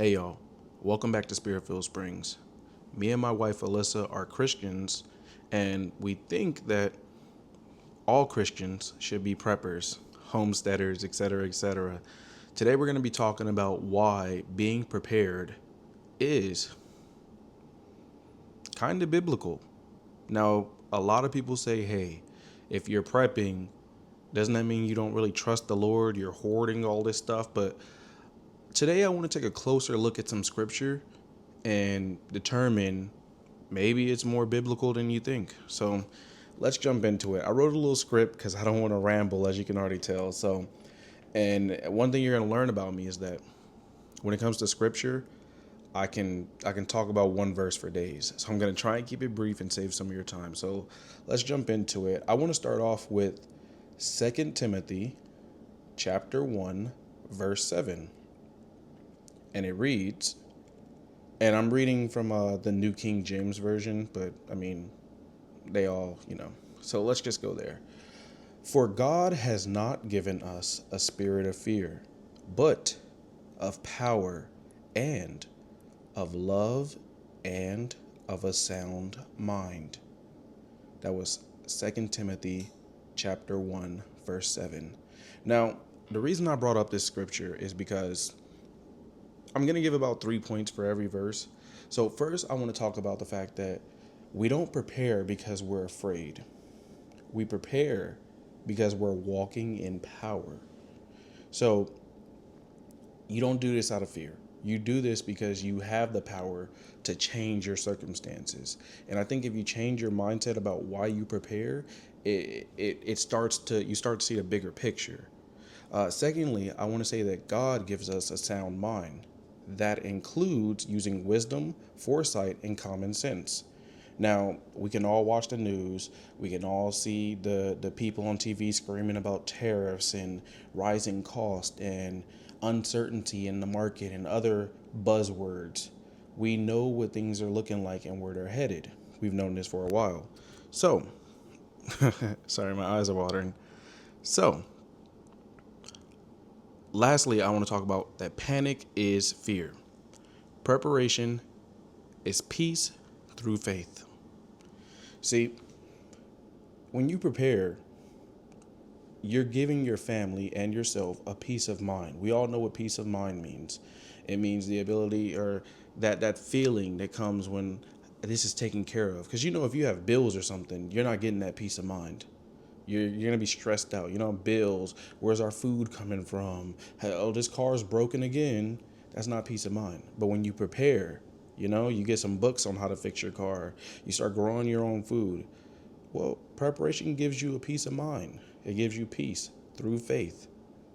Hey y'all, welcome back to Spirit-Filled Springs. Me and my wife Alyssa are Christians, and we think that all Christians should be preppers, homesteaders, etc., etc. Today we're going to be talking about why being prepared is kind of biblical. Now, a lot of people say, hey, if you're prepping, doesn't that mean you don't really trust the Lord? You're hoarding all this stuff. But today I want to take a closer look at some scripture and determine maybe it's more biblical than you think. So let's jump into it. I wrote a little script because I don't want to ramble, as you can already tell. And one thing you're going to learn about me is that when it comes to scripture, I can talk about one verse for days. So I'm going to try and keep it brief and save some of your time. So let's jump into it. I want to start off with 2 Timothy chapter 1 verse 7. And it reads, and I'm reading from the New King James Version, but I mean, they all. So let's just go there. For God has not given us a spirit of fear, but of power and of love and of a sound mind. That was 2 Timothy chapter 1, verse 7. Now, the reason I brought up this scripture is because I'm going to give about 3 points for every verse. So first, I want to talk about the fact that we don't prepare because we're afraid. We prepare because we're walking in power. So you don't do this out of fear. You do this because you have the power to change your circumstances. And I think if you change your mindset about why you prepare, you start to see a bigger picture. Secondly, I want to say that God gives us a sound mind. That includes using wisdom, foresight, and common sense. Now, we can all watch the news. We can all see the people on TV screaming about tariffs and rising cost and uncertainty in the market and other buzzwords. We know what things are looking like and where they're headed. We've known this for a while. So, sorry, my eyes are watering. So, lastly, I want to talk about that panic is fear. Preparation is peace through faith. See, when you prepare, you're giving your family and yourself a peace of mind. We all know what peace of mind means. It means the ability or that feeling that comes when this is taken care of. Because if you have bills or something, you're not getting that peace of mind. You're going to be stressed out. Bills, where's our food coming from? Oh, this car's broken again. That's not peace of mind. But when you prepare, you get some books on how to fix your car. You start growing your own food. Well, preparation gives you a peace of mind. It gives you peace through faith.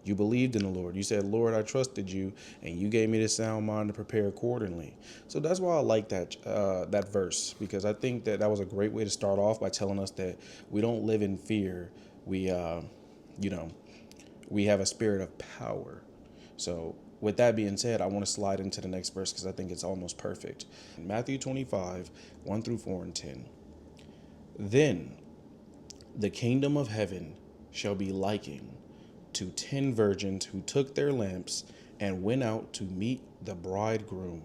You believed in the Lord. You said, Lord, I trusted you, and you gave me this sound mind to prepare accordingly. So that's why I like that verse, because I think that was a great way to start off by telling us that we don't live in fear. We have a spirit of power. So with that being said, I want to slide into the next verse because I think it's almost perfect. In Matthew 25, 1 through 4 and 10. Then the kingdom of heaven shall be likened to 10 virgins who took their lamps and went out to meet the bridegroom.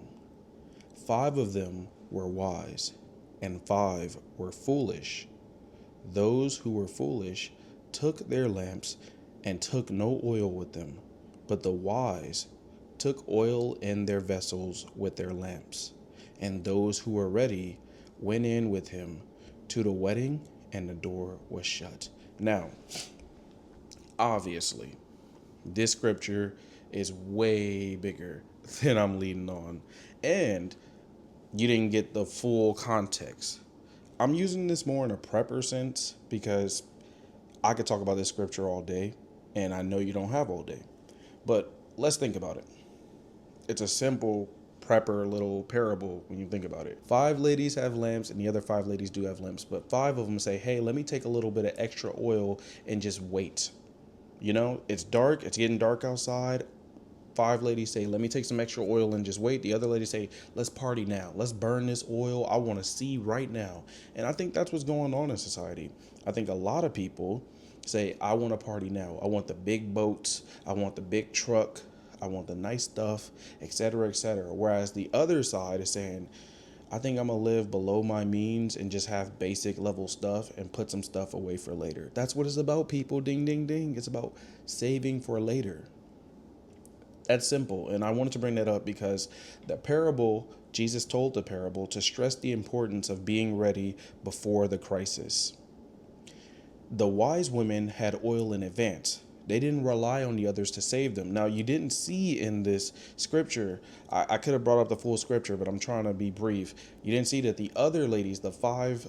5 of them were wise, and 5 were foolish. Those who were foolish took their lamps and took no oil with them, but the wise took oil in their vessels with their lamps. And those who were ready went in with him to the wedding, and the door was shut. Now, obviously, this scripture is way bigger than I'm leading on, and you didn't get the full context. I'm using this more in a prepper sense because I could talk about this scripture all day, and I know you don't have all day. But let's think about it. It's a simple prepper little parable when you think about it. 5 ladies have lamps, and the other 5 ladies do have lamps, but 5 of them say, hey, let me take a little bit of extra oil and just wait. It's dark, it's getting dark outside. 5 ladies say, let me take some extra oil and just wait. The other ladies say, let's party now. Let's burn this oil. I want to see right now. And I think that's what's going on in society. I think a lot of people say, I want to party now. I want the big boats. I want the big truck. I want the nice stuff, etc., etc. Whereas the other side is saying, I think I'm gonna live below my means and just have basic level stuff and put some stuff away for later. That's what it's about, people. Ding, ding, ding. It's about saving for later. That's simple. And I wanted to bring that up because the parable, Jesus told the parable to stress the importance of being ready before the crisis. The wise women had oil in advance. They didn't rely on the others to save them. Now, you didn't see in this scripture, I could have brought up the full scripture, but I'm trying to be brief. You didn't see that the other ladies, the five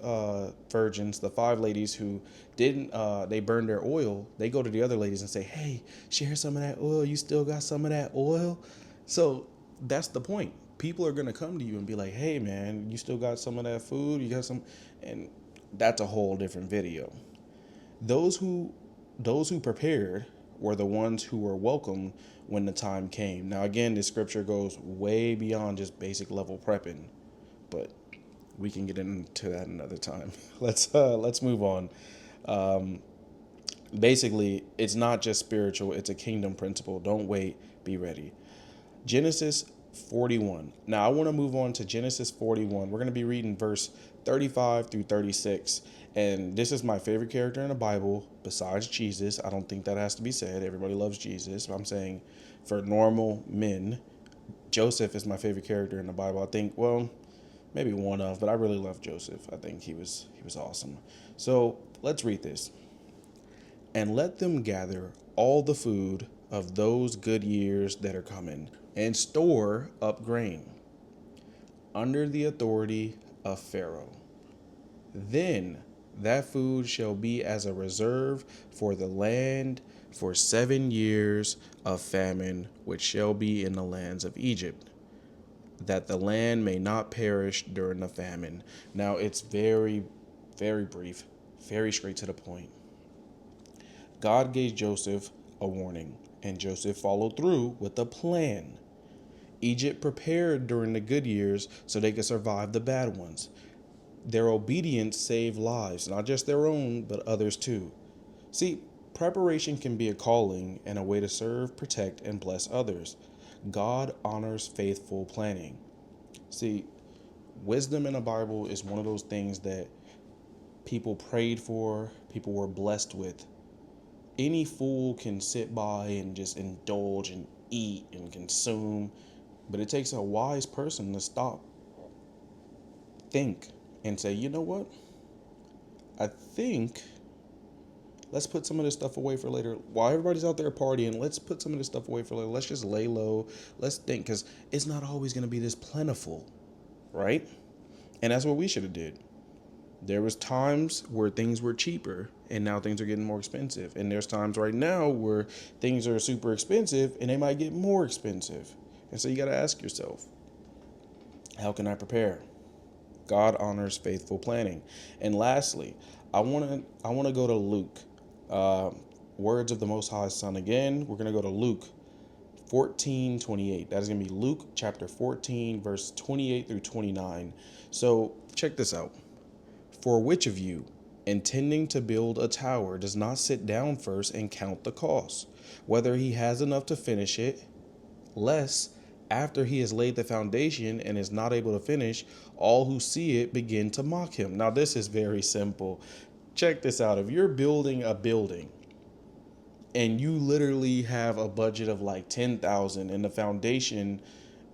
virgins, the five ladies who didn't, they burned their oil, they go to the other ladies and say, hey, share some of that oil. You still got some of that oil? So that's the point. People are going to come to you and be like, hey, man, you still got some of that food? You got some? And that's a whole different video. Those who prepared were the ones who were welcomed when the time came. Now again, this scripture goes way beyond just basic level prepping, but we can get into that another time. Let's move on. Basically, it's not just spiritual, it's a kingdom principle. Don't wait, be ready. Genesis 41. Now I want to move on to Genesis 41. We're going to be reading verse 35 through 36. And this is my favorite character in the Bible besides Jesus. I don't think that has to be said. Everybody loves Jesus. But I'm saying for normal men, Joseph is my favorite character in the Bible. I think, well, maybe one of, but I really love Joseph. I think he was awesome. So let's read this. And let them gather all the food of those good years that are coming, and store up grain under the authority of Pharaoh. Then that food shall be as a reserve for the land for 7 years of famine, which shall be in the lands of Egypt, that the land may not perish during the famine. Now it's very, very brief, very straight to the point. God gave Joseph a warning, and Joseph followed through with a plan. Egypt prepared during the good years so they could survive the bad ones. Their obedience saved lives, not just their own, but others too. See, preparation can be a calling and a way to serve, protect, and bless others. God honors faithful planning. See, wisdom in the Bible is one of those things that people prayed for, people were blessed with. Any fool can sit by and just indulge and eat and consume, but it takes a wise person to stop, think, and say, you know what? I think let's put some of this stuff away for later. While everybody's out there partying, let's put some of this stuff away for later. Let's just lay low. Let's think, because it's not always going to be this plentiful, right? And that's what we should have did. There was times where things were cheaper and now things are getting more expensive. And there's times right now where things are super expensive and they might get more expensive. And so you got to ask yourself, how can I prepare? God honors faithful planning. And lastly, I want to go to Luke, words of the Most High Son again. We're going to go to Luke 14:28. That is going to be Luke chapter 14, verse 28 through 29. So check this out. For which of you, intending to build a tower, does not sit down first and count the cost, whether he has enough to finish it, lest after he has laid the foundation and is not able to finish, all who see it begin to mock him. Now, this is very simple. Check this out. If you're building a building and you literally have a budget of like 10,000 and the foundation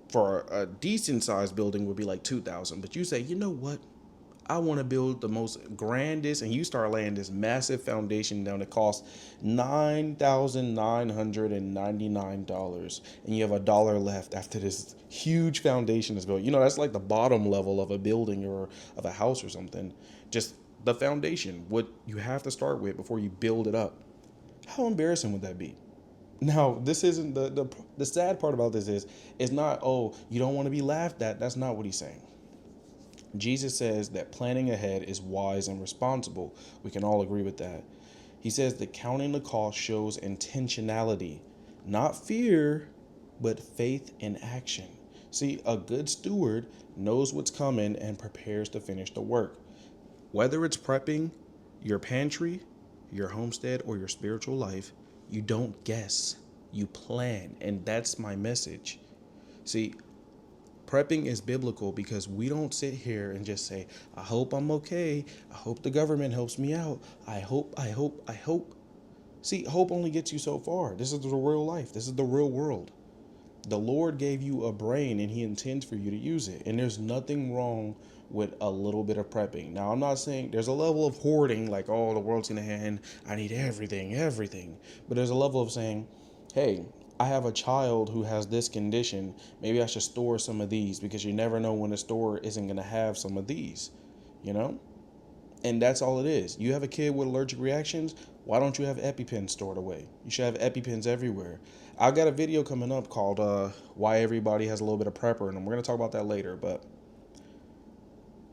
for a decent sized building would be like 2,000, but you say, you know what? I want to build the most grandest, and you start laying this massive foundation down that costs $9,999, and you have $1 left after this huge foundation is built. You know, that's like the bottom level of a building or of a house or something. Just the foundation, what you have to start with before you build it up. How embarrassing would that be? Now, this isn't the sad part about this is, it's not, oh, you don't want to be laughed at. That's not what he's saying. Jesus says that planning ahead is wise and responsible. We can all agree with that. He says that counting the cost shows intentionality, not fear, but faith in action. See, a good steward knows what's coming and prepares to finish the work. Whether it's prepping your pantry, your homestead, or your spiritual life, you don't guess. You plan. And that's my message. See, prepping is biblical because we don't sit here and just say, I hope I'm okay. I hope the government helps me out. I hope. See, hope only gets you so far. This is the real life. This is the real world. The Lord gave you a brain and he intends for you to use it. And there's nothing wrong with a little bit of prepping. Now, I'm not saying there's a level of hoarding, like, oh, the world's going to end. I need everything. But there's a level of saying, hey, I have a child who has this condition. Maybe I should store some of these because you never know when the store isn't going to have some of these, you know? And that's all it is. You have a kid with allergic reactions. Why don't you have EpiPens stored away? You should have EpiPens everywhere. I got a video coming up called Why Everybody Has a Little Bit of Prepper, and we're going to talk about that later. But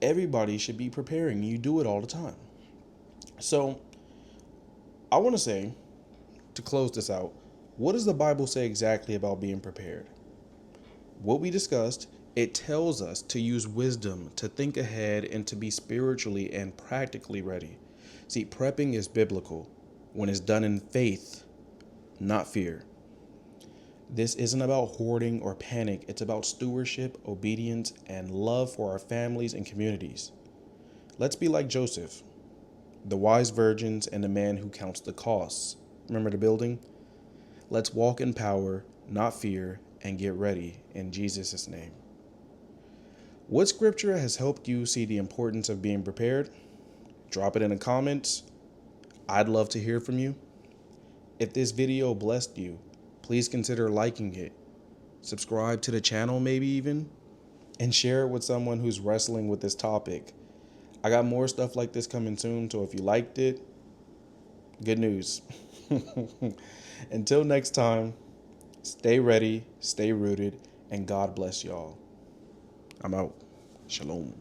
everybody should be preparing. You do it all the time. So I want to say, to close this out, what does the Bible say exactly about being prepared? What we discussed, it tells us to use wisdom, to think ahead, and to be spiritually and practically ready. See, prepping is biblical when it's done in faith, not fear. This isn't about hoarding or panic. It's about stewardship, obedience, and love for our families and communities. Let's be like Joseph, the wise virgins, and the man who counts the costs. Remember the building? Let's walk in power, not fear, and get ready in Jesus' name. What scripture has helped you see the importance of being prepared? Drop it in the comments. I'd love to hear from you. If this video blessed you, please consider liking it. Subscribe to the channel maybe even, and share it with someone who's wrestling with this topic. I got more stuff like this coming soon, so if you liked it, good news. Until next time, stay ready, stay rooted, and God bless y'all. I'm out. Shalom.